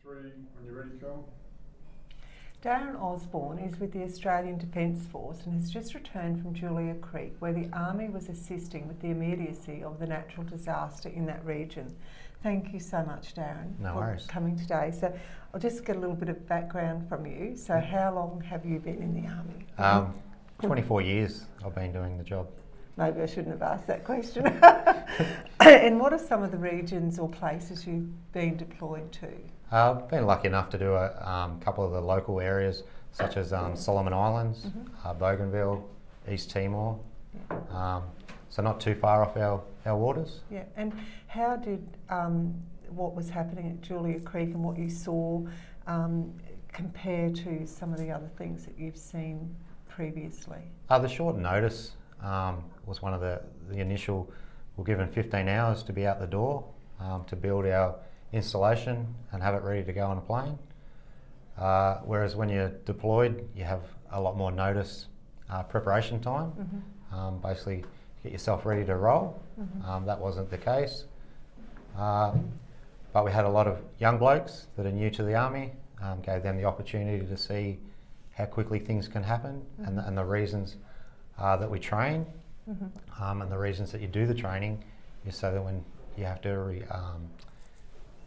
Three, when you're ready, Carl. Darren Osbourne is with the Australian Defence Force and has just returned from Julia Creek, where the Army was assisting with the immediacy of the natural disaster in that region. Thank you so much, Darren, for coming today. So I'll just get a little bit of background from you. So how long have you been in the Army? 24 years I've been doing the job. Maybe I shouldn't have asked that question. And what are some of the regions or places you've been deployed to? I've been lucky enough to do a couple of the local areas, such as Solomon Islands, Bougainville, East Timor, so not too far off our waters. Yeah, and how did what was happening at Julia Creek and what you saw compare to some of the other things that you've seen previously? The short notice was one of the initial. We're given 15 hours to be out the door to build our installation and have it ready to go on a plane. Whereas when you're deployed, you have a lot more notice, preparation time. Basically, get yourself ready to roll. That wasn't the case. But we had a lot of young blokes that are new to the Army, gave them the opportunity to see how quickly things can happen and the reasons that we train and the reasons that you do the training is so that when you have to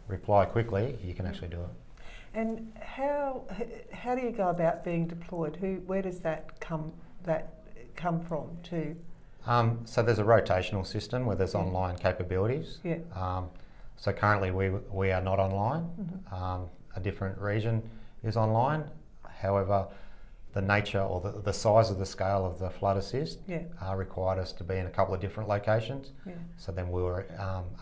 reply quickly, you can actually do it. And how do you go about being deployed? Where does that come from to? So there's a rotational system where there's online capabilities. So currently we are not online. A different region is online. However, the nature or the size of the scale of the flood assist required us to be in a couple of different locations. So then we were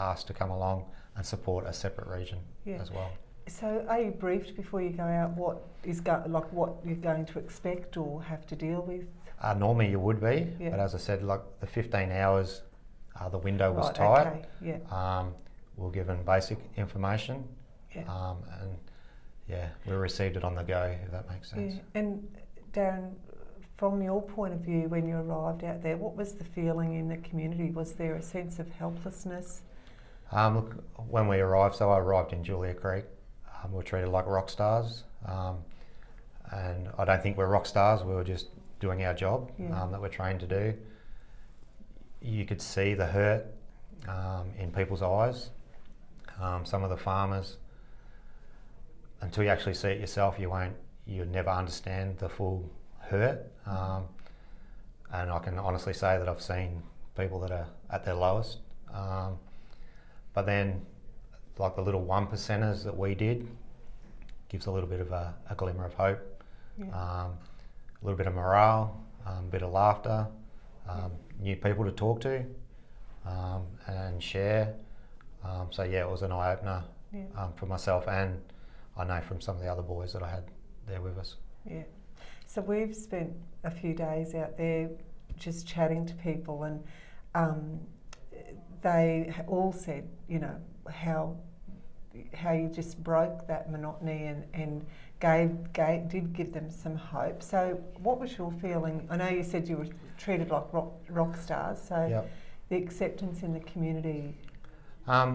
asked to come along and support a separate region as well. So are you briefed before you go out what you're going to expect or have to deal with? Normally you would be, but as I said, like the 15 hours, the window was tight. We were given basic information, and we received it on the go, if that makes sense. And Darren, from your point of view, when you arrived out there, what was the feeling in the community? Was there a sense of helplessness? Look, when we arrived, so I arrived in Julia Creek, we were treated like rock stars, and I don't think we're rock stars, we were just doing our job that we're trained to do. You could see the hurt in people's eyes. Some of the farmers, until you actually see it yourself, you'd never understand the full hurt. And I can honestly say that I've seen people that are at their lowest. But then, like the little 1%ers that we did, gives a little bit of a glimmer of hope, a little bit of morale, a bit of laughter, new people to talk to and share. So yeah, it was an eye-opener for myself, and I know from some of the other boys that I had there with us. Yeah. So we've spent a few days out there just chatting to people, and they all said, you know, how you just broke that monotony and did give them some hope. So what was your feeling? I know you said you were treated like rock stars, so the acceptance in the community. I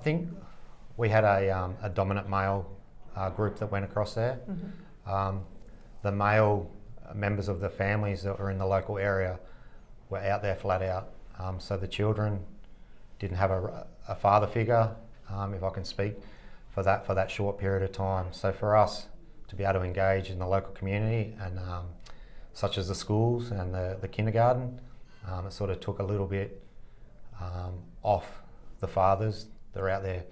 think we had a dominant male group that went across there. The male members of the families that were in the local area were out there flat out. So the children didn't have a father figure, if I can speak, for that short period of time. So for us to be able to engage in the local community and such as the schools and the kindergarten, it sort of took a little bit off the fathers that are out there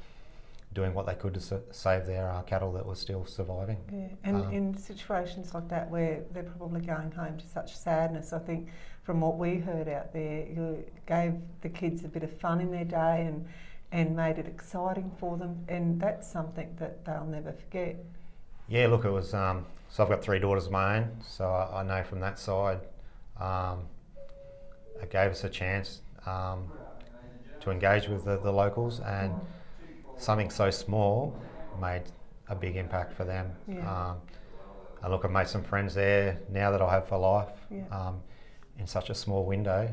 doing what they could to save their cattle that were still surviving. Yeah, and in situations like that where they're probably going home to such sadness, I think from what we heard out there, you gave the kids a bit of fun in their day and made it exciting for them, and that's something that they'll never forget. Yeah, look, it was, so I've got 3 daughters of my own, so I know from that side, it gave us a chance to engage with the locals, and something so small made a big impact for them. And look, I've made some friends there now that I have for life in such a small window.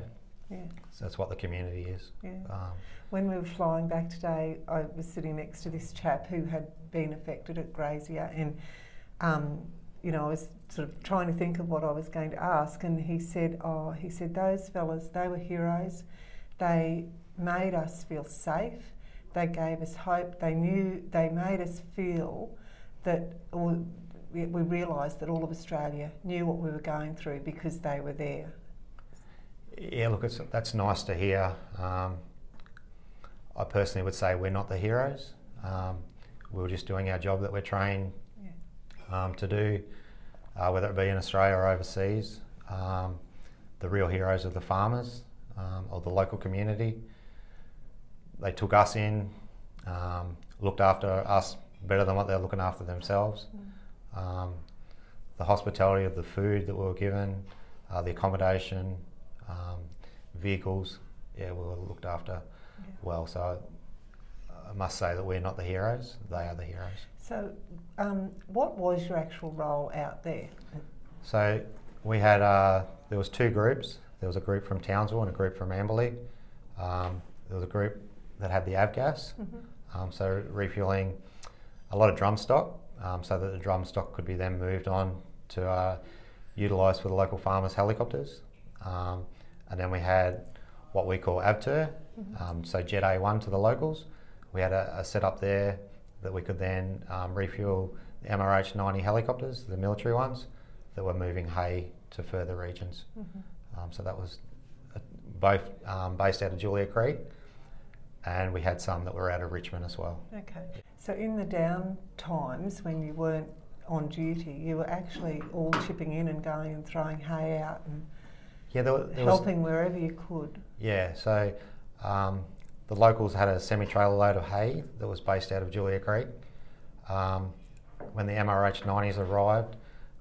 Yeah. So that's what the community is. Yeah. When we were flying back today, I was sitting next to this chap who had been affected at Grazier, and you know, I was sort of trying to think of what I was going to ask, and he said, those fellas, they were heroes. They made us feel safe. They gave us hope. They made us feel that, or we realised that all of Australia knew what we were going through because they were there. Yeah, look, that's nice to hear. I personally would say we're not the heroes. We were just doing our job that we're trained to do, whether it be in Australia or overseas. The real heroes are the farmers or the local community. They took us in, looked after us better than what they're looking after themselves. The hospitality of the food that we were given, the accommodation, vehicles, we were looked after well. So I must say that we're not the heroes, they are the heroes. So what was your actual role out there? So we had, there was two groups. There was a group from Townsville and a group from Amberley. There was a group that had the avgas, so refuelling a lot of drum stock, so that the drum stock could be then moved on to utilised for the local farmers' helicopters. And then we had what we call AVTUR, so Jet A1 to the locals. We had a setup there that we could then refuel the MRH 90 helicopters, the military ones, that were moving hay to further regions. So that was both based out of Julia Creek, and we had some that were out of Richmond as well. Okay. So in the down times when you weren't on duty, you were actually all chipping in and going and throwing hay out and there helping wherever you could. Yeah, so the locals had a semi-trailer load of hay that was based out of Julia Creek. When the MRH 90s arrived,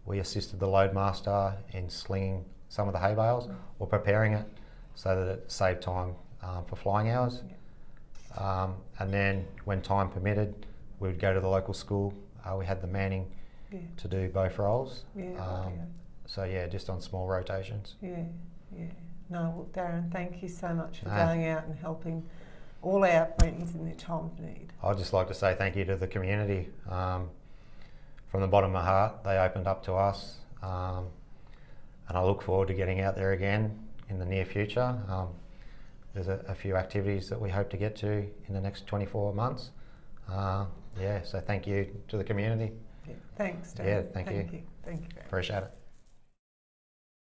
we assisted the loadmaster in slinging some of the hay bales or preparing it so that it saved time for flying hours. And then when time permitted, we would go to the local school. We had the manning to do both roles. So yeah, just on small rotations. Yeah. No, well, Darren, thank you so much for going out and helping all our friends in their time of need. I'd just like to say thank you to the community. From the bottom of my heart, they opened up to us, and I look forward to getting out there again in the near future. There's a few activities that we hope to get to in the next 24 months. So thank you to the community. Thanks, Darren. Yeah, thank you. Thank you. Appreciate it.